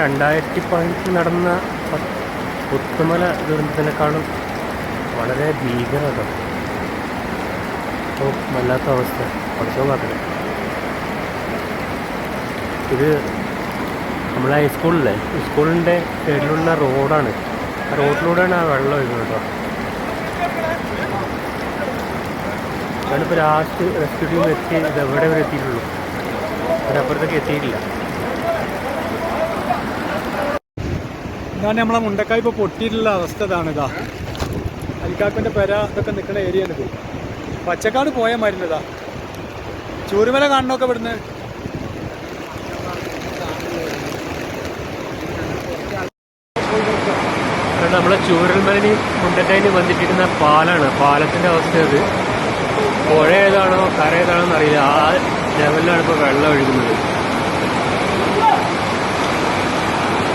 2015 നടന്ന പുത്തുമല ദുരന്തത്തിനേക്കാളും വളരെ ഭീകരത. അപ്പോൾ വല്ലാത്ത അവസ്ഥ പഠിച്ചോ കാത്തില്ല. ഇത് നമ്മളെ ഹൈസ്കൂളിലെ സ്കൂളിൻ്റെ സൈഡിലുള്ള റോഡാണ്. ആ റോഡിലൂടെയാണ് ആ വെള്ളം ഒഴുകുന്നത് കേട്ടോ. ഞാനിപ്പോൾ ലാസ്റ്റ് റെസ്ക്യൂ ടീം എത്തി ഇതെവിടെ വരെ എത്തിയിട്ടുള്ളൂ, അതിനപ്പുറത്തേക്ക് എത്തിയിട്ടില്ല. ഇതാണ് നമ്മളെ മുണ്ടക്കായ് ഇപ്പോൾ പൊട്ടിയിട്ടുള്ള അവസ്ഥ. ഇതാണ് ഇതാ അലിക്കാക്കൻ്റെ പെര ഇതൊക്കെ നിൽക്കുന്ന ഏരിയ ആണ്. ഇത് പച്ചക്കാട് പോയ മരുന്നതാ. ചൂരുമല കാണണമൊക്കെ ഇവിടുന്ന് നമ്മളെ ചൂരൽമലയും മുണ്ടക്കായനും ബന്ധിപ്പിക്കുന്ന പാലാണ്. പാലത്തിൻ്റെ അവസ്ഥ അത് പുഴ ഏതാണോ കര ഏതാണോ എന്നറിയില്ല. ആ ലെവലിലാണ് ഇപ്പോൾ വെള്ളം ഒഴുകുന്നത്.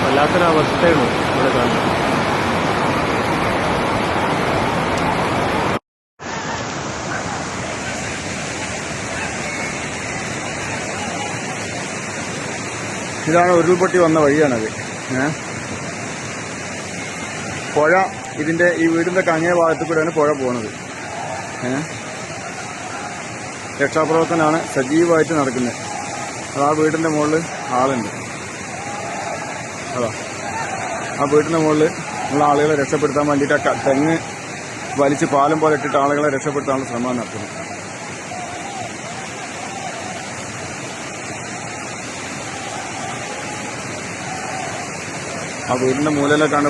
വല്ലാത്തൊരവസ്ഥയാണ് ഇവിടെ കാണുന്നത്. ഇതാണ് ഉരുൾപൊട്ടി വന്ന വഴിയാണത്. പുഴ ഇതിൻ്റെ ഈ വീടിൻ്റെ അങ്ങേ ഭാഗത്തു കൂടെയാണ് പുഴ പോകുന്നത്. രക്ഷാപ്രവർത്തനമാണ് സജീവമായിട്ട് നടക്കുന്നത്. അത് ആ വീടിൻ്റെ മുകളിൽ ആളുണ്ട്. അതാ ആ വീടിൻ്റെ മുകളിൽ ഉള്ള ആളുകളെ രക്ഷപ്പെടുത്താൻ വേണ്ടിയിട്ട് തെങ്ങ് വലിച്ച് പാലം പോലെ ഇട്ടിട്ട് ആളുകളെ രക്ഷപ്പെടുത്താനുള്ള ശ്രമം നടത്തുന്നു. ആ വീടിൻ്റെ മൂലയിലേക്കാണ്